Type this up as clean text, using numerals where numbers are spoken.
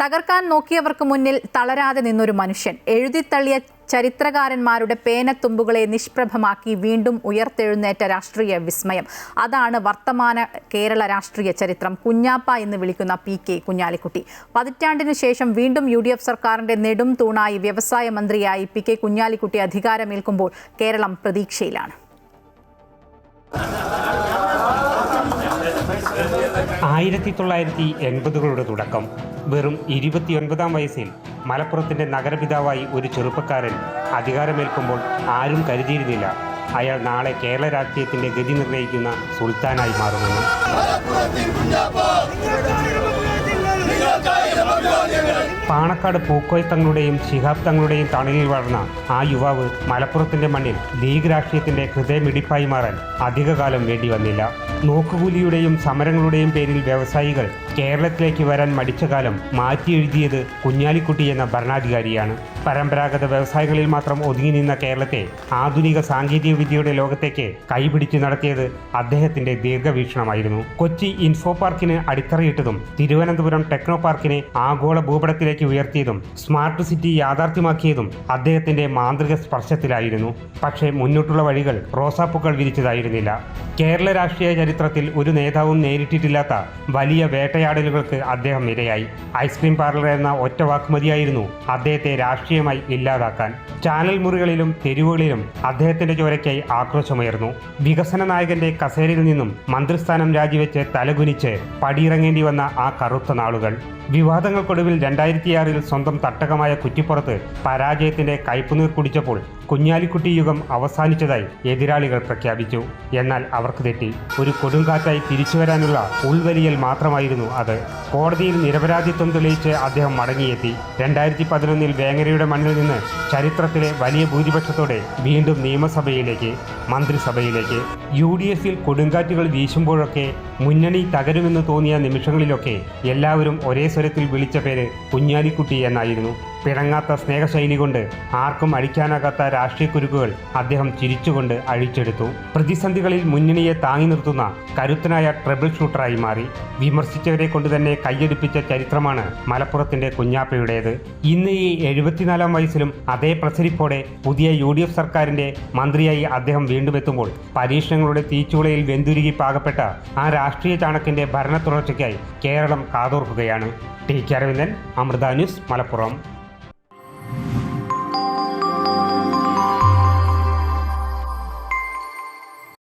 തകർക്കാൻ നോക്കിയവർക്ക് മുന്നിൽ തളരാതെ നിന്നൊരു മനുഷ്യൻ. എഴുതിത്തള്ളിയ ചരിത്രകാരന്മാരുടെ പേനത്തുമ്പുകളെ നിഷ്പ്രഭമാക്കി വീണ്ടും ഉയർത്തെഴുന്നേറ്റ രാഷ്ട്രീയ വിസ്മയം. അതാണ് വർത്തമാന കേരള രാഷ്ട്രീയ ചരിത്രം. കുഞ്ഞാപ്പ എന്ന് വിളിക്കുന്ന PK കുഞ്ഞാലിക്കുട്ടി. പതിറ്റാണ്ടിനു ശേഷം വീണ്ടും UDF സർക്കാരിന്റെ നെടും തൂണായി വ്യവസായ മന്ത്രിയായി PK കുഞ്ഞാലിക്കുട്ടി അധികാരമേൽക്കുമ്പോൾ കേരളം പ്രതീക്ഷയിലാണ്. 1980കളുടെ തുടക്കം. വെറും 29-ാം വയസ്സിൽ മലപ്പുറത്തിൻ്റെ നഗരപിതാവായി ഒരു ചെറുപ്പക്കാരൻ അധികാരമേൽക്കുമ്പോൾ ആരും കരുതിയിരുന്നില്ല അയാൾ നാളെ കേരള രാഷ്ട്രീയത്തിൻ്റെ ഗതി നിർണ്ണയിക്കുന്ന സുൽത്താനായി മാറുമെന്ന്. പാണക്കാട് പൂക്കോയ് തങ്ങളുടെയും ശിഹാബ് തങ്ങളുടെയും തണലിൽ വളർന്ന ആ യുവാവ് മലപ്പുറത്തിൻ്റെ മണ്ണിൽ ലീഗ് രാഷ്ട്രീയത്തിൻ്റെ ഹൃദയമിടിപ്പായി മാറാൻ അധികകാലം വേണ്ടി വന്നില്ല. നോക്കുകൂലിയുടെയും സമരങ്ങളുടെയും പേരിൽ വ്യവസായികൾ കേരളത്തിലേക്ക് വരാൻ മടിച്ച കാലം മാറ്റിയെഴുതിയത് കുഞ്ഞാലിക്കുട്ടി എന്ന ഭരണാധികാരിയാണ്. പരമ്പരാഗത വ്യവസായങ്ങളിൽ മാത്രം ഒതുങ്ങി നിന്ന കേരളത്തെ ആധുനിക സാങ്കേതിക വിദ്യയുടെ ലോകത്തേക്ക് കൈപിടിച്ചു നടത്തിയത് അദ്ദേഹത്തിന്റെ ദീർഘവീക്ഷണമായിരുന്നു. കൊച്ചി ഇൻഫോ പാർക്കിന് അടിത്തറയിട്ടതും തിരുവനന്തപുരം ടെക്നോ പാർക്കിനെ ആഗോള ഭൂപടത്തിലേക്ക് ഉയർത്തിയതും സ്മാർട്ട് സിറ്റി യാഥാർത്ഥ്യമാക്കിയതും അദ്ദേഹത്തിന്റെ മാന്ത്രിക സ്പർശത്തിലായിരുന്നു. പക്ഷേ മുന്നോട്ടുള്ള വഴികൾ റോസാപ്പൂക്കൾ വിരിച്ചതായിരുന്നില്ല. കേരള രാഷ്ട്രീയ ചരിത്രത്തിൽ ഒരു നേതാവും നേരിട്ടിട്ടില്ലാത്ത വലിയ വേട്ടയാടലുകൾക്ക് അദ്ദേഹം ഇരയായി. ഐസ്ക്രീം പാർലർ എന്ന ഒറ്റ വാക്കുമതിയായിരുന്നു അദ്ദേഹത്തെ രാഷ്ട്രീയമായി ഇല്ലാതാക്കാൻ. ചാനൽ മുറികളിലും തെരുവുകളിലും അദ്ദേഹത്തിന്റെ ചോരയ്ക്കായി ആക്രോശമുയർന്നു. വികസന നായകന്റെ കസേരയിൽ നിന്നും മന്ത്രിസ്ഥാനം രാജിവെച്ച് തലകുനിച്ച് പടിയിറങ്ങേണ്ടി വന്ന ആ കറുത്ത നാളുകൾ. വിവാദങ്ങൾക്കൊടുവിൽ 2006-ൽ സ്വന്തം തട്ടകമായ കുറ്റിപ്പുറത്ത് പരാജയത്തിന്റെ കയ്പുനീർ കുടിച്ചപ്പോൾ കുഞ്ഞാലിക്കുട്ടി യുഗം അവസാനിച്ചതായി എതിരാളികൾ പ്രഖ്യാപിച്ചു. എന്നാൽ അവർക്ക് തെറ്റി. ഒരു കൊടുങ്കാറ്റായി തിരിച്ചുവരാനുള്ള ഉൾവലിയൽ മാത്രമായിരുന്നു അത്. കോടതിയിൽ നിരപരാധിത്വം തെളിയിച്ച് അദ്ദേഹം മടങ്ങിയെത്തി. 2011-ൽ വേങ്ങരയുടെ മണ്ണിൽ നിന്ന് ചരിത്രത്തിലെ വലിയ ഭൂരിപക്ഷത്തോടെ വീണ്ടും നിയമസഭയിലേക്ക്, മന്ത്രിസഭയിലേക്ക്. UDF-ൽ കൊടുങ്കാറ്റുകൾ വീശുമ്പോഴൊക്കെ, മുന്നണി തകരുമെന്ന് തോന്നിയ നിമിഷങ്ങളിലൊക്കെ എല്ലാവരും ഒരേ സ്വരത്തിൽ വിളിച്ച പേര് കുഞ്ഞാലിക്കുട്ടി എന്നായിരുന്നു. പിണങ്ങാത്ത സ്നേഹശൈലി കൊണ്ട് ആർക്കും അഴിക്കാനാകാത്ത രാഷ്ട്രീയ കുരുക്കുകൾ അദ്ദേഹം ചിരിച്ചുകൊണ്ട് അഴിച്ചെടുത്തു. പ്രതിസന്ധികളിൽ മുന്നണിയെ താങ്ങി നിർത്തുന്ന കരുത്തനായ ട്രബിൾ ഷൂട്ടറായി മാറി. വിമർശിച്ചവരെ കൊണ്ട് തന്നെ കൈയടിപ്പിച്ച ചരിത്രമാണ് മലപ്പുറത്തിന്റെ കുഞ്ഞാപ്പയുടേത്. ഇന്ന് ഈ 74-ാം വയസ്സിലും അതേ പ്രസരിപ്പോടെ പുതിയ UDF സർക്കാരിന്റെ മന്ത്രിയായി അദ്ദേഹം വീണ്ടും എത്തുമ്പോൾ പരീക്ഷണങ്ങളുടെ തീച്ചുളയിൽ വെന്തുരുകി പാകപ്പെട്ട ആ രാഷ്ട്രീയ ചാണക്യന്റെ ഭരണ തുടർച്ചയ്ക്കായി കേരളം കാതോർക്കുകയാണ്. TK Aravindan, Amrita news, Malappuram.